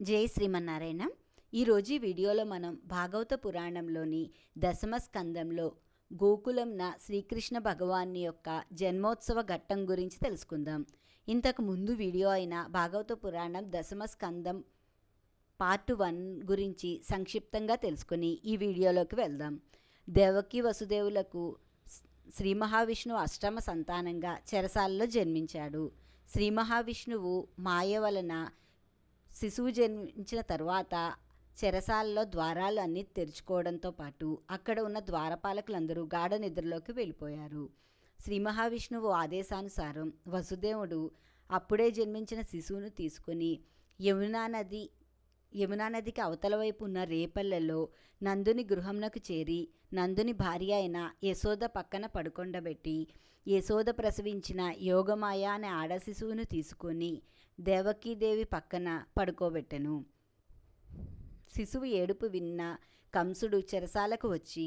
జై శ్రీమన్నారాయణ. ఈరోజు ఈ వీడియోలో మనం భాగవత పురాణంలోని దశమ స్కందంలో గోకులంన శ్రీకృష్ణ భగవాన్ని యొక్క జన్మోత్సవ ఘట్టం గురించి తెలుసుకుందాం. ఇంతకు ముందు వీడియో అయిన భాగవత పురాణం దశమ స్కందం పార్ట్ 1 గురించి సంక్షిప్తంగా తెలుసుకుని ఈ వీడియోలోకి వెళ్దాం. దేవకి వసుదేవులకు శ్రీ మహావిష్ణువు అష్టమ సంతానంగా చెరసాలలో జన్మించాడు. శ్రీ మహావిష్ణువు మాయ వలన శిశువు జన్మించిన తర్వాత చెరసాలలో ద్వారాలు అన్నీ తెరుచుకోవడంతో పాటు అక్కడ ఉన్న ద్వారపాలకులందరూ గాఢ నిద్రలోకి వెళ్ళిపోయారు. శ్రీ మహావిష్ణువు ఆదేశానుసారం వసుదేవుడు అప్పుడే జన్మించిన శిశువును తీసుకుని యమునా నదికి అవతల వైపు ఉన్న రేపల్లెలో నందుని గృహంనకు చేరి నందుని భార్య అయిన యశోద పక్కన పడుకొండబెట్టి యశోద ప్రసవించిన యోగమాయ అనే ఆడ శిశువును తీసుకొని దేవకీదేవి పక్కన పడుకోబెట్టెను. శిశువు ఏడుపు విన్న కంసుడు చెరసాలకు వచ్చి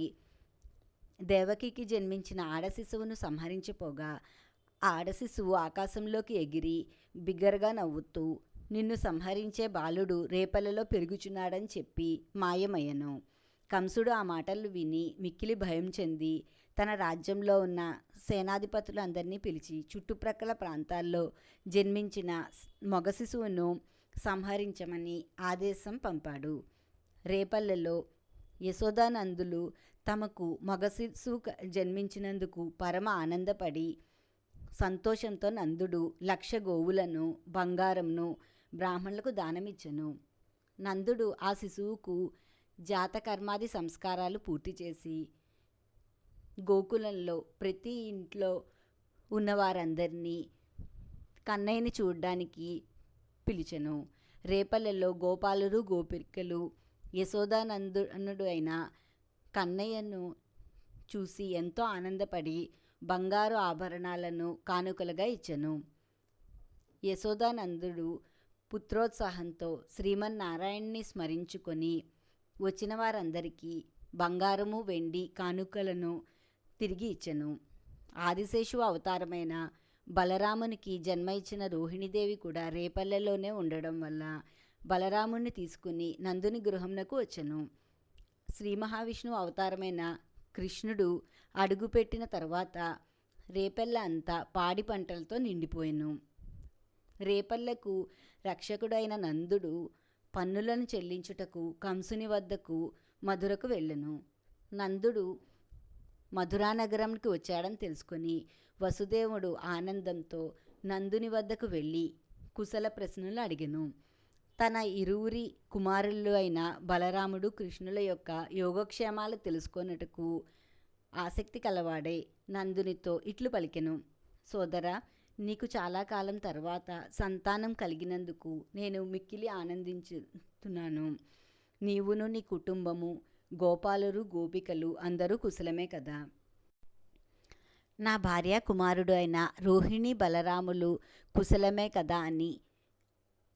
దేవకికి జన్మించిన ఆడ శిశువును సంహరించిపోగా ఆడ శిశువు ఆకాశంలోకి ఎగిరి బిగ్గరగా నవ్వుతూ నిన్ను సంహరించే బాలుడు రేపలలో పెరుగుచున్నాడని చెప్పి మాయమయ్యను. కంసుడు ఆ మాటలు విని మిక్కిలి భయం చెంది తన రాజ్యంలో ఉన్న సేనాధిపతులందరినీ పిలిచి చుట్టుప్రక్కల ప్రాంతాల్లో జన్మించిన మగ శిశువును సంహరించమని ఆదేశం పంపాడు. రేపల్లెలో యశోదానందులు తమకు మగ శిశువు జన్మించినందుకు పరమ ఆనందపడి సంతోషంతో నందుడు 1,00,000 గోవులను బంగారంను బ్రాహ్మణులకు దానమిచ్చెను. నందుడు ఆ శిశువుకు జాతకర్మాది సంస్కారాలు పూర్తి చేసి గోకులంలో ప్రతి ఇంట్లో ఉన్నవారందరినీ కన్నయ్యని చూడ్డానికి పిలిచెను. రేపల్లెలో గోపాలురు గోపికలు యశోదానందనుడు అయిన కన్నయ్యను చూసి ఎంతో ఆనందపడి బంగారు ఆభరణాలను కానుకలుగా ఇచ్చెను. యశోదానందుడు పుత్రోత్సాహంతో శ్రీమన్నారాయణ్ణి స్మరించుకొని వచ్చిన వారందరికీ బంగారము వెండి కానుకలను తిరిగి ఇచ్చెను. ఆదిశేషువు అవతారమైన బలరామునికి జన్మ ఇచ్చిన రోహిణీదేవి కూడా రేపల్లెలోనే ఉండడం వల్ల బలరాముణ్ణి తీసుకుని నందుని గృహంనకు వచ్చెను. శ్రీ మహావిష్ణువు అవతారమైన కృష్ణుడు అడుగుపెట్టిన తర్వాత రేపల్లె అంతా పాడి పంటలతో నిండిపోయెను. రేపల్లెకు రక్షకుడైన నందుడు పన్నులను చెల్లించుటకు కంసుని వద్దకు మధురకు వెళ్ళెను. నందుడు మధురానగరంకి వచ్చాడని తెలుసుకొని వసుదేవుడు ఆనందంతో నందుని వద్దకు వెళ్ళి కుశల ప్రశ్నలు అడిగెను. తన ఇరువురి కుమారులు అయిన బలరాముడు కృష్ణుల యొక్క యోగక్షేమాలు తెలుసుకొనుటకు ఆసక్తి కలవాడే నందునితో ఇట్లు పలికెను. సోదరా, నీకు చాలా కాలం తర్వాత సంతానం కలిగినందుకు నేను మిక్కిలి ఆనందించుతున్నాను. నీవును నీ కుటుంబము గోపాలురు గోపికలు అందరూ కుశలమే కదా. నా భార్య కుమారుడు అయిన రోహిణి బలరాములు కుశలమే కదా అని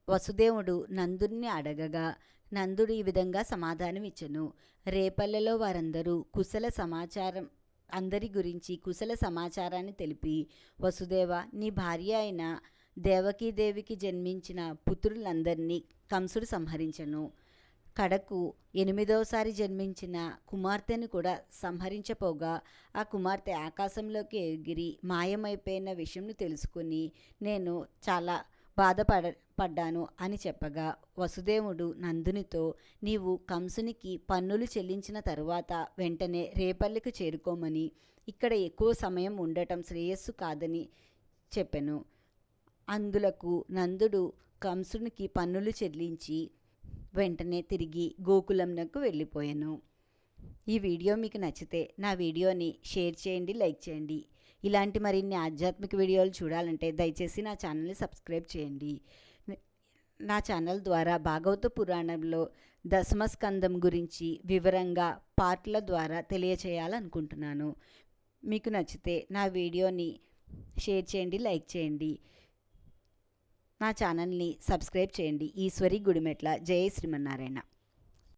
వసుదేవుడు నందుని అడగగా నందుడు ఈ విధంగా సమాధానం ఇచ్చెను. రేపల్లెలో వారందరూ అందరి గురించి కుశల సమాచారాన్ని తెలిపి వసుదేవ, నీ భార్య అయిన దేవకీదేవికి జన్మించిన పుత్రులందరినీ కంసుడు సంహరించెను. కడకు 8వసారి జన్మించిన కుమార్తెను కూడా సంహరించపోగా ఆ కుమార్తె ఆకాశంలోకి ఎగిరి మాయమైపోయిన విషయం తెలుసుకుని నేను చాలా బాధపడ్డాను అని చెప్పగా వసుదేవుడు నందునితో నీవు కంసునికి పన్నులు చెల్లించిన తరువాత వెంటనే రేపల్లెకు చేరుకోమని, ఇక్కడ ఎక్కువ సమయం ఉండటం శ్రేయస్సు కాదని చెప్పెను. అందులకు నందుడు కంసునికి పన్నులు చెల్లించి వెంటనే తిరిగి గోకులంనకు వెళ్ళిపోయాను. ఈ వీడియో మీకు నచ్చితే నా వీడియోని షేర్ చేయండి, లైక్ చేయండి. ఇలాంటి మరిన్ని ఆధ్యాత్మిక వీడియోలు చూడాలంటే దయచేసి నా ఛానల్ని సబ్స్క్రైబ్ చేయండి. నా ఛానల్ ద్వారా భాగవత పురాణంలో దశమ స్కందం గురించి వివరంగా పార్ట్ల ద్వారా తెలియచేయాలనుకుంటున్నాను. మీకు నచ్చితే నా వీడియోని షేర్ చేయండి, లైక్ చేయండి. నా ఛానల్ని సబ్స్క్రైబ్ చేయండి. ఈశ్వరి గుడిమెట్ల. జై శ్రీమన్నారాయణ.